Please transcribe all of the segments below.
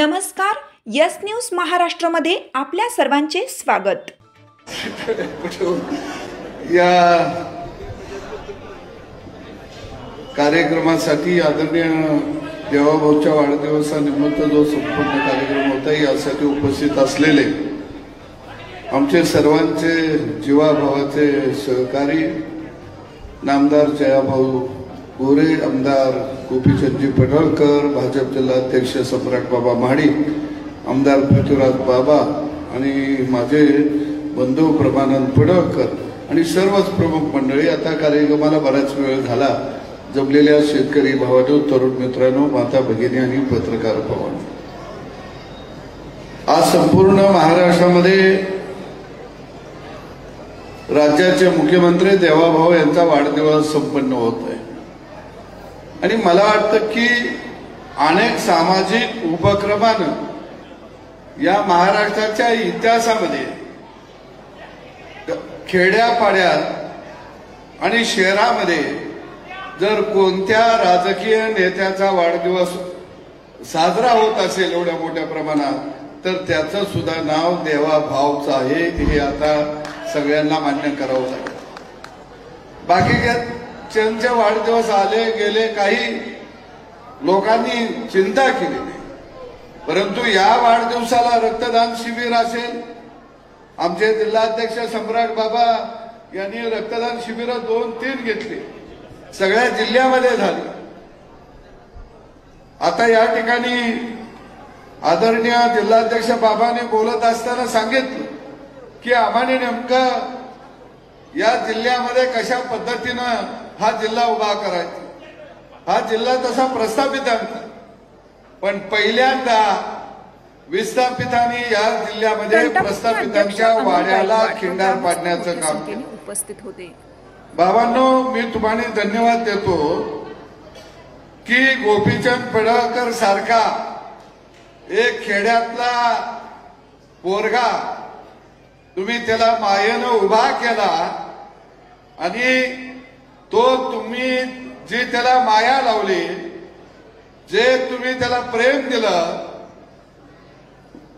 नमस्कार, yes news महाराष्ट्रामध्ये आपल्या सर्वांचे स्वागत। या कार्यक्रमासाठी आदरणीय देवाभाऊच्या वाढदिवसानिमित्त जो संपूर्ण कार्यक्रम होता यासाठी उपस्थित असलेले आमचे सर्वांचे जीवाभावाचे सहकारी नामदार जयाभाऊ गोरे, आमदार गोपीचंदजी पडळकर, भाजप जिल्हाध्यक्ष सम्राट बाबा महाडिक, आमदार पृथ्वीराज बाबा आणि माझे बंधू प्रमानंद पडळकर आणि सर्वच प्रमुख मंडळी। आता कार्यक्रमाला बराच वेळ झाला। जमलेल्या शेतकरी भावांनो, तरुण मित्रांनो, माता भगिनी आणि पत्रकार भावांनो, आज संपूर्ण महाराष्ट्रामध्ये राज्याचे मुख्यमंत्री देवाभाऊ यांचा वाढदिवस संपन्न होत आहे आणि मला वाटतं की अनेक सामाजिक उपक्रमानं या महाराष्ट्राच्या इतिहासामध्ये खेड्यापाड्यात आणि शहरामध्ये जर कोणत्या राजकीय नेत्याचा वाढदिवस साजरा होत असेल एवढ्या मोठ्या प्रमाणात तर त्याचं सुद्धा नाव देवाभाऊचं आहे, हे आता सगळ्यांना मान्य करावं लागेल। बाकी त्यांचे वाढदिवस आले गेले, काही लोकांनी चिंता केली नाही, परंतु या वाढदिवसाला रक्तदान शिबिर असेल, आमचे जिल्हाध्यक्ष सम्राट बाबा यांनी रक्तदान शिबिर 2-3 घेतली, सगळ्या जिल्ह्यामध्ये झाली। आता या ठिकाणी आदरणीय जिल्हाध्यक्ष बाबांनी बोलत असताना सांगितलं की आम्हाला नेमकं या जिल्ह्यामध्ये कशा पद्धतीनं हा जिल्हा उभा करायचा। हा जिल्हा तसा प्रस्थापित आहे, पण पहिल्यांदा विस्थापितांनी या जिल्ह्यामध्ये प्रस्थापितांच्या वाड्याला खिंडार पाडण्याचं काम केलं। उपस्थित होते। बाबांनो, मी तुम्हाला धन्यवाद देतो की गोपीचंद पडळकर सारखा एक खेड्यातला पोरगा तुम्ही त्याला मायेनं उभा केला आणि तो तुम्ही जी त्याला माया लावली, जे तुम्ही त्याला प्रेम दिलं,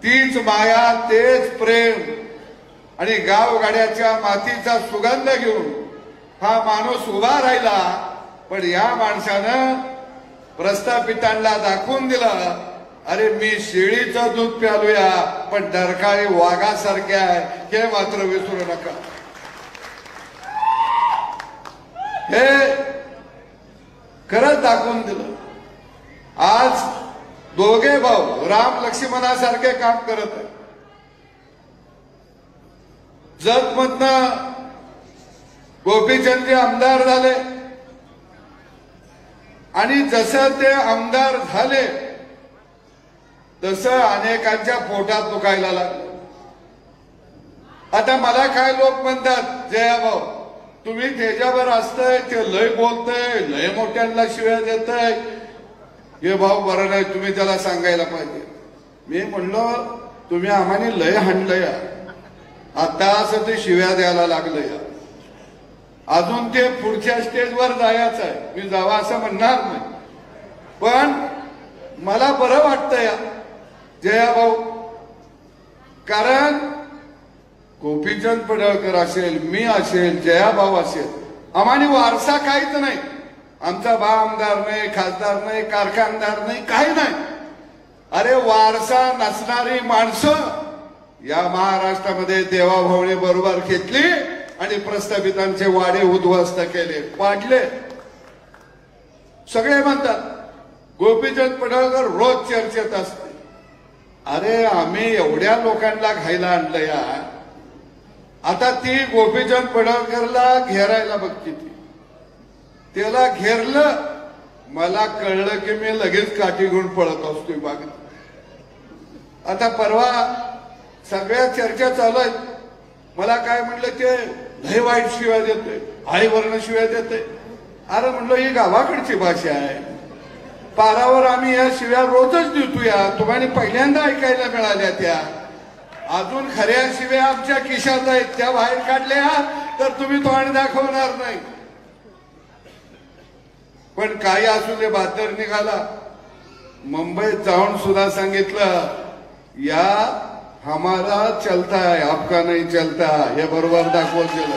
तीच माया तेच प्रेम आणि गावगाड्याच्या मातीचा सुगंध घेऊन हा माणूस उभा राहिला। पण या माणसानं प्रस्थापितांना दाखवून दिलं, अरे मी शेळीचं दूध प्यालूया पण डरकाळी वाघासारखे आहे, हे मात्र विसरू नका। हे खरंच दाखवून दिलं। आज दोघे भाऊ राम लक्ष्मणासारखे काम करत आहे। जतमधनं गोपीचंदजी आमदार झाले आणि जसं ते आमदार झाले तसं अनेकांच्या पोटात दुखायला लागलं। आता मला काय लोक म्हणतात, जयाभाऊ तुम्ही त्याच्यावर असतंय, ते लय बोलतय, लय मोठ्यांना शिव्या देतय, हे भाऊ बरं नाही, तुम्ही त्याला सांगायला पाहिजे। मी म्हणलो तुम्ही आम्हाला लय हाणलंय, आता असं ते शिव्या द्यायला लागलं, अजून ते पुढच्या स्टेजवर जायचं आहे, मी जावा असं म्हणणार नाही, पण मला बरं वाटतंय जयाभाऊ, कारण गोपीचंद पडळकर असेल, मी असेल, जयाभाऊ असेल, आम्हाला वारसा काहीच नाही, आमचा बा आमदार नाही, खासदार नाही, कारखानदार नाही, काही नाही। अरे वारसा नसणारी माणसं या महाराष्ट्रामध्ये देवाभाऊने बरोबर घेतली आणि प्रस्थापितांचे वाडे उद्ध्वस्त केले, पाडले। सगळे म्हणतात गोपीचंद पडळकर रोज चर्चेत असते। अरे आम्ही एवढ्या लोकांना घायला आणलं या, आता ती गोपीचंद पडळकरला घेरायला बघती, त्याला घेरलं, मला कळलं की मी लगेच काठी घेऊन पळत असतोय बागेत। आता परवा सगळ्या चर्चा चालू आहेत, मला काय म्हणलं ते लय वाईट शिव्या देतोय, आई वर्ण शिव्या देतोय। अरे म्हणलं ही गावाकडची भाषा आहे, पारावर आम्ही या शिव्या रोजच देतो, या तुम्हाला पहिल्यांदा ऐकायला मिळाल्या, त्या अजून खऱ्या शिव्या आमच्या खिशात आहेत, त्या बाहेर काढल्या तर तुम्ही तोंड दाखवणार नाही। पण काही असू दे, बहादर निघाला, मुंबईत जाऊन सुद्धा सांगितलं, या हमारा चलता है, आपका नहीं चलता, हे बरोबर दाखवून दिलं.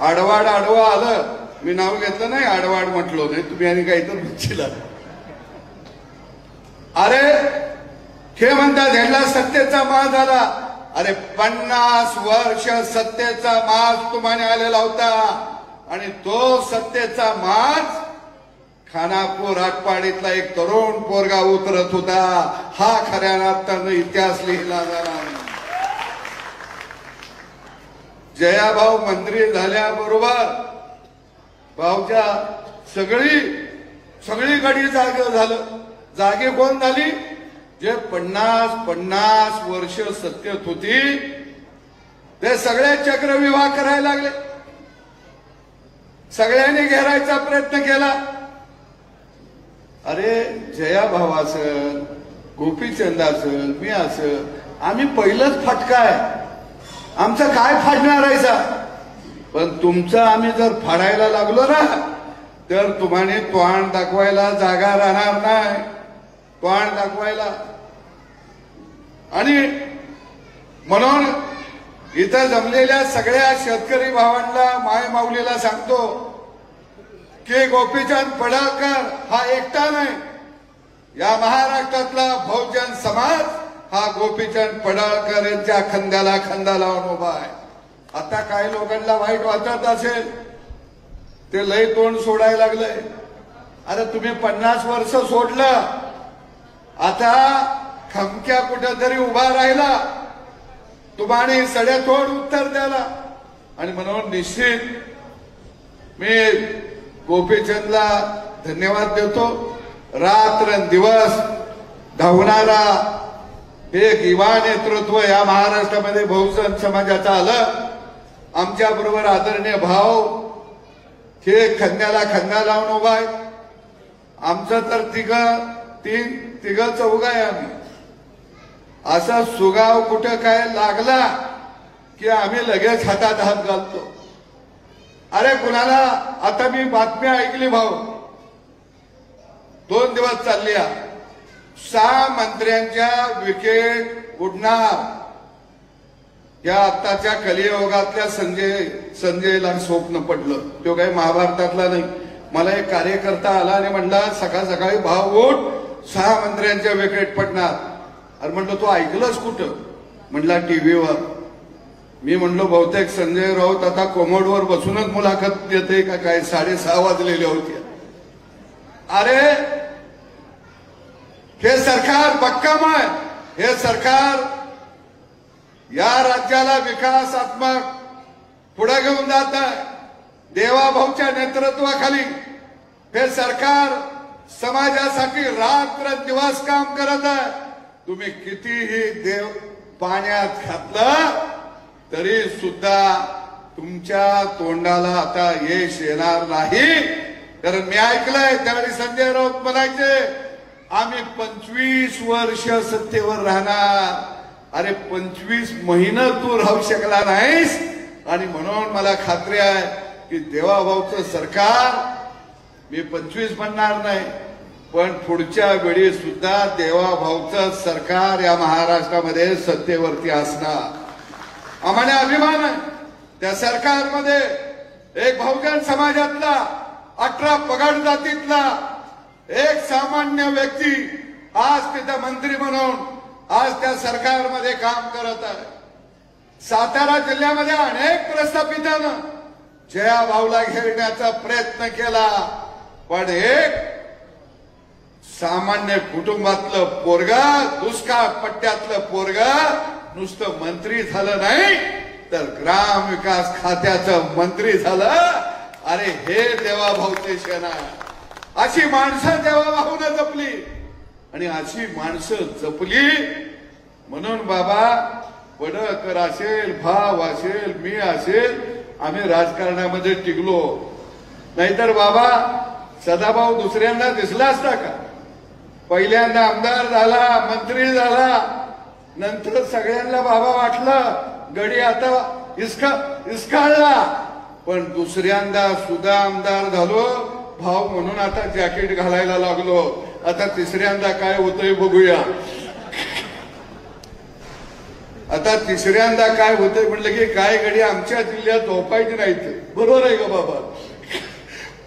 आडवाड आडवा आलं, मी नाव घेतलं नाही, आडवाड म्हटलो नाही, तुम्ही आणि काहीतरी म्हणशीला. अरे हे म्हणतात ह्याला सत्तेचा माज आला. अरे 50 वर्ष सत्तेचा माज तुम्हाला आलेला होता आणि तो सत्तेचा माज खानापूर आटपाडीतला एक तरुण पोरगा उतरत होता. हा खऱ्या अर्थानं इतिहास लिहिला जाणार. जयाभाऊ मंत्री झाल्याबरोबर भाऊच्या सगळी गडी जागे झालं. जागे कोण झाली? जे 50 वर्ष सत्तेत होती ते सगळे चक्रव्यूह करायला लागले. सगळ्यांनी घेरायचा प्रयत्न केला. अरे जयाभाऊ असेल, गोपीचंद असेल, मी असेल, आम्ही पहिलंच फटकाय, आमचं काय फाडणार आहे सा? पण तुमचं आम्ही जर फाडायला लागलो ना तर तुम्हाला तोंड दाखवायला जागा राहणार नाही. तोंड दाखवायला. आणि म्हणून इथं जमलेल्या सगळ्या शेतकरी भावांना, माय माऊलीला सांगतो की गोपीचंद पडळकर हा एकटा नाही, या महाराष्ट्रातला बहुजन समाज हा गोपीचंद पडळकर यांच्या खांद्याला खांदा लावून उभा आहे. आता काही लोकांना वाईट वाटत असेल, ते लय तोंड सोडायला लागलंय. अरे तुम्ही 50 वर्ष सोडलं, आता खमक्या कुठेतरी उभा राहिला, तुम्हाला सड्यातोड उत्तर द्याला. आणि म्हणून निश्चित मी गोपीचंदला धन्यवाद देतो. रात्रंदिवस धावणारा एक युवा नेतृत्व या महाराष्ट्रामध्ये बहुजन समाजाचं आलं. आमच्या बरोबर आदरणीय भाऊ हे खांद्याला खांदा लावून उभा आहे. आमचं तर तिघ चौघ आहे आम्ही. असा सुगाव कुठं काय लागला की आम्ही लगेच हातात हात घालतो. अरे कुणाला, आता मी बातमी ऐकली भाऊ, 2 दिवस चालल्या, 6 मंत्र्यांच्या विकेट उडणार. या आत्ताच्या कलियुगातल्या संजयला स्वप्न पडलं. तो काही महाभारतातला नाही. मला एक कार्यकर्ता आला आणि म्हणला, सकाळी भाव उठ, 6 मंत्र्यांच्या विकेट पडणार. अरे म्हणलं तू ऐकलंस कुठं? म्हणला टीव्हीवर. मी म्हणलो बहुतेक संजय राऊत आता कोमोडवर बसूनच मुलाखत देते का काय? 6:30 वाजलेले होते. अरे हे सरकार भक्कम आहे. हे सरकार या राज्याला विकासात्मक पुढे घेऊन जात आहे. देवाभाऊच्या नेतृत्वाखाली हे सरकार समाजासाठी रात्रंदिवस काम करत आहे. तुम्ही कितीही देव पाण्यात घातलं तरी सुद्धा तुमच्या तोंडाला आता यश येणार नाही. कारण मी ऐकलंय त्यावेळी संजय राऊत म्हणायचे, आम्ही 25 वर्ष सत्तेवर राहणार. अरे 25 महिने तू राहू शकला नाहीस. आणि म्हणून मला खात्री आहे की देवाभाऊचं सरकार, मी 25 म्हणणार नाही, पण पुढच्या वेळी सुद्धा देवाभाऊचं सरकार या महाराष्ट्रामध्ये सत्तेवरती असणार. आम्हाला अभिमान आहे त्या सरकारमध्ये. एक बहुजन समाजातला, 18 पगड जातीतला एक सामान्य व्यक्ती आज तिथं मंत्री म्हणून आज त्या सरकारमध्ये काम करत आहे. सातारा जिल्ह्यामध्ये अनेक प्रस्थापितांना जयाभाऊला घेरण्याचा प्रयत्न केला, पण एक सामान्य कुटुंबातलं पोरगा, दुष्काळ पट्ट्यातलं पोरगा नुसतं मंत्री झालं नाही तर ग्राम विकास खात्याचं मंत्री झालं. अरे हे देवाभाऊचे क्षण आहे. अशी माणसं देवाभाऊनं जपली आणि अशी माणसं जपली म्हणून बाबा पडळकर असेल, भाव असेल, मी असेल, आम्ही राजकारणामध्ये टिकलो. नाहीतर बाबा सदाभाऊ दुसऱ्यांदा दिसला असता का? पहिल्यांदा आमदार झाला, मंत्री झाला, नंतर सगळ्यांना बाबा वाटलं गडी आता इसकाळला, पण दुसऱ्यांदा सुद्धा आमदार झालो भाव म्हणून आता जॅकेट घालायला लागलो. आता तिसऱ्यांदा काय होतंय बघूया. आता तिसऱ्यांदा काय होतंय म्हटलं की काय घडी आमच्या जिल्ह्यात झोपायची नाहीत. बरोबर आहे का बाबा.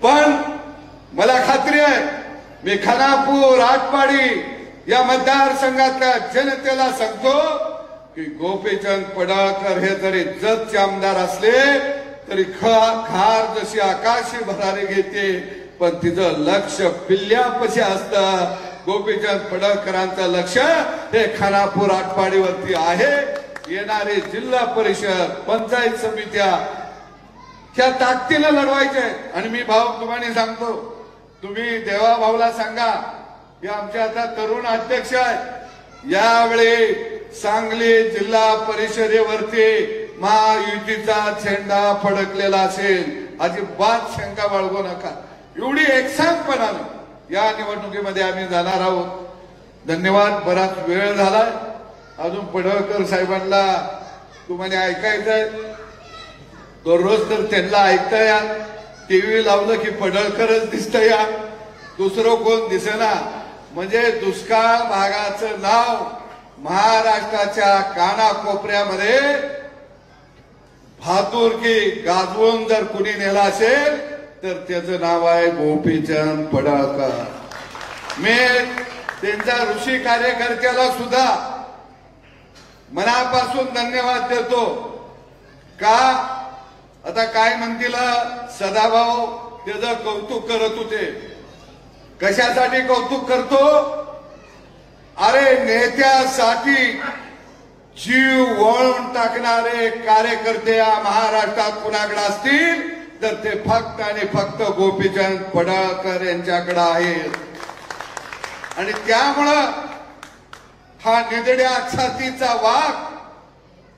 पण मला खात्री आहे मी खानापूर आटपाडी या मतदारसंघातल्या जनतेला सांगतो की गोपीचंद पडळकर हे जरी जतचे आमदार असले तरी खार जशी आकाशी भरारी घेते पण तिचं लक्ष पिल्ल्यापाशी असतं. गोपीचंद पडळकरांचं लक्ष हे खानापूर आटपाडीवरती आहे. येणारे जिल्हा परिषद पंचायत समित्या ह्या ताकदीने लढवायचे. आणि मी भाऊ तुम्हाला सांगतो तुम्ही देवा भाऊला सांगा की आमचे आता तरुण अध्यक्ष आहेत. यावेळी सांगली जिल्हा परिषदेवरती महायुतीचा झेंडा फडकलेला असेल. अजिबात शंका बाळगू नका. एवढी एकसांगपणाने या निवडणुकीमध्ये आम्ही जाणार आहोत. धन्यवाद. बराच वेळ झालाय. अजून पडळकर साहेबांना तुम्हाला ऐकायचंय. दररोज तर त्यांना ऐकता या. टीव्ही लावलं की पडळकरच दिसतं या. दुसरं कोण दिसेना. म्हणजे दुष्काळ भागाचं नाव महाराष्ट्राच्या कानाकोपऱ्यामध्ये भातुरकी गाजवून जर कुणी नेला असेल तर त्याचं नाव आहे गोपीचंद पडळकर. मी त्यांच्या ऋषी कार्यकर्त्याला सुद्धा मनापासून धन्यवाद देतो. का आता काय म्हणतील सदाभाऊ त्याचं कौतुक करत होते. कशासाठी कौतुक करतो. अरे नेत्यासाठी जीव वळून टाकणारे कार्यकर्ते या महाराष्ट्रात कुणाकडे असतील तर ते फक्त आणि फक्त गोपीचंद पडळकर यांच्याकडे आहेत. आणि त्यामुळं हा निधड्या छातीचा वाघ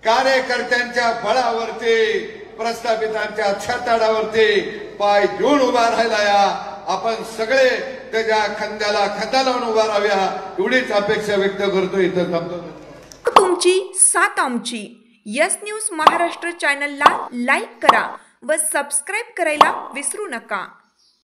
कार्यकर्त्यांच्या बळावरती प्रस्थापितांच्या छाताडावरती पाय देऊन उभा राहिला. या आपण सगळे त्याच्या खांद्याला खांदा लावून उभा राहाव्या एवढीच अपेक्षा व्यक्त करतो. इथं थांबतो. तुमची साथ आमची. यस न्यूज महाराष्ट्र चॅनलला लाईक करा व सबस्क्राईब करायला विसरू नका.